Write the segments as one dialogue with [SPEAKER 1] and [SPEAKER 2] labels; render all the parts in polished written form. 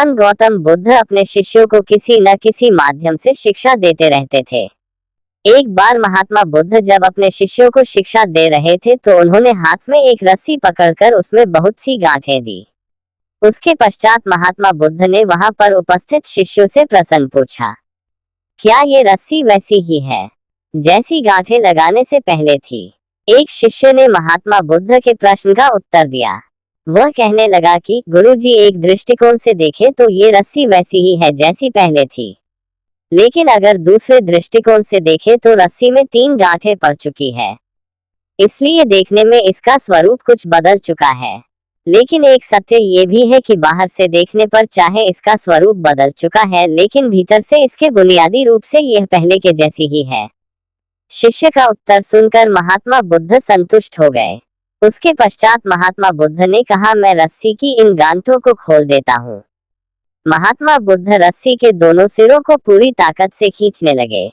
[SPEAKER 1] महान गौतम बुद्ध अपने शिष्यों को किसी न किसी माध्यम से शिक्षा देते रहते थे। एक बार महात्मा बुद्ध जब अपने शिष्यों को शिक्षा दे रहे थे तो उन्होंने हाथ में एक रस्सी पकड़कर उसमें बहुत सी गांठें दी। उसके पश्चात महात्मा बुद्ध ने वहां पर उपस्थित शिष्यों से प्रश्न पूछा, क्या ये रस्सी वैसी ही है जैसी गांठें लगाने से पहले थी? एक शिष्य ने महात्मा बुद्ध के प्रश्न का उत्तर दिया। वह कहने लगा कि गुरुजी, एक दृष्टिकोण से देखें तो ये रस्सी वैसी ही है जैसी पहले थी, लेकिन अगर दूसरे दृष्टिकोण से देखें तो रस्सी में 3 गांठें पड़ चुकी है, इसलिए देखने में इसका स्वरूप कुछ बदल चुका है। लेकिन एक सत्य ये भी है कि बाहर से देखने पर चाहे इसका स्वरूप बदल चुका है, लेकिन भीतर से इसके बुनियादी रूप से यह पहले के जैसी ही है। शिष्य का उत्तर सुनकर महात्मा बुद्ध संतुष्ट हो गए। उसके पश्चात महात्मा बुद्ध ने कहा, मैं रस्सी की इन गांठों को खोल देता हूँ। महात्मा बुद्ध रस्सी के दोनों सिरों को पूरी ताकत से खींचने लगे।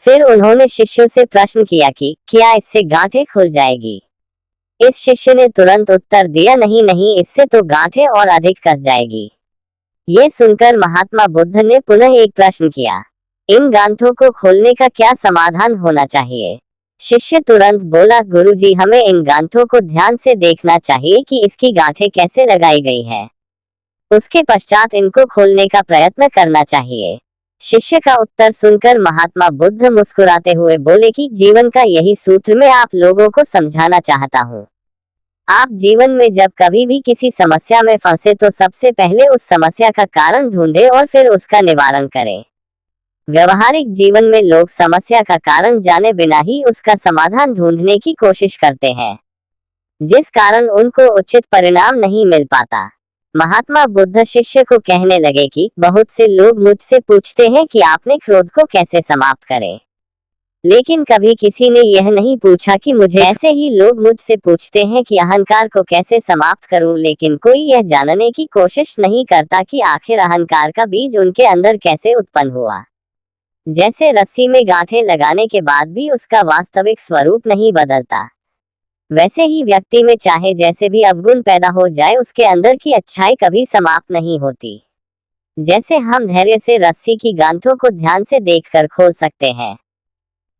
[SPEAKER 1] फिर उन्होंने शिष्यों से प्रश्न किया कि क्या इससे गांठें खुल जाएगी? इस शिष्य ने तुरंत उत्तर दिया, नहीं नहीं, इससे तो गांठें और अधिक कस जाएगी। ये सुनकर महात्मा बुद्ध ने पुनः एक प्रश्न किया, इन गांठों को खोलने का क्या समाधान होना चाहिए? शिष्य तुरंत बोला, गुरुजी, हमें इन गांठों को ध्यान से देखना चाहिए कि इसकी गांठें कैसे लगाई गई है। उसके पश्चात इनको खोलने का प्रयत्न करना चाहिए। शिष्य का उत्तर सुनकर महात्मा बुद्ध मुस्कुराते हुए बोले कि जीवन का यही सूत्र मैं आप लोगों को समझाना चाहता हूँ। आप जीवन में जब कभी भी किसी समस्या में फंसे तो सबसे पहले उस समस्या का कारण ढूंढें और फिर उसका निवारण करें। व्यवहारिक जीवन में लोग समस्या का कारण जाने बिना ही उसका समाधान ढूंढने की कोशिश करते हैं, जिस कारण उनको उचित परिणाम नहीं मिल पाता। महात्मा बुद्ध शिष्य को कहने लगे कि बहुत से लोग मुझसे पूछते हैं कि आपने क्रोध को कैसे समाप्त करें, लेकिन कभी किसी ने यह नहीं पूछा कि मुझे ऐसे ही लोग मुझसे पूछते हैं कि अहंकार को कैसे समाप्त करूं, लेकिन कोई यह जानने की कोशिश नहीं करता कि आखिर अहंकार का बीज उनके अंदर कैसे उत्पन्न हुआ। जैसे रस्सी में गांठें लगाने के बाद भी उसका वास्तविक स्वरूप नहीं बदलता, वैसे ही व्यक्ति में चाहे जैसे भी अवगुण पैदा हो जाए, उसके अंदर की अच्छाई कभी समाप्त नहीं होती। जैसे हम धैर्य से रस्सी की गांठों को ध्यान से देखकर खोल सकते हैं,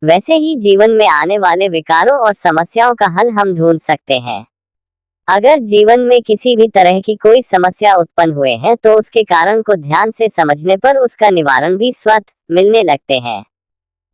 [SPEAKER 1] वैसे ही जीवन में आने वाले विकारों और समस्याओं का हल हम ढूंढ सकते हैं। अगर जीवन में किसी भी तरह की कोई समस्या उत्पन्न हुए हैं तो उसके कारण को ध्यान से समझने पर उसका निवारण भी स्वतः मिलने लगते हैं।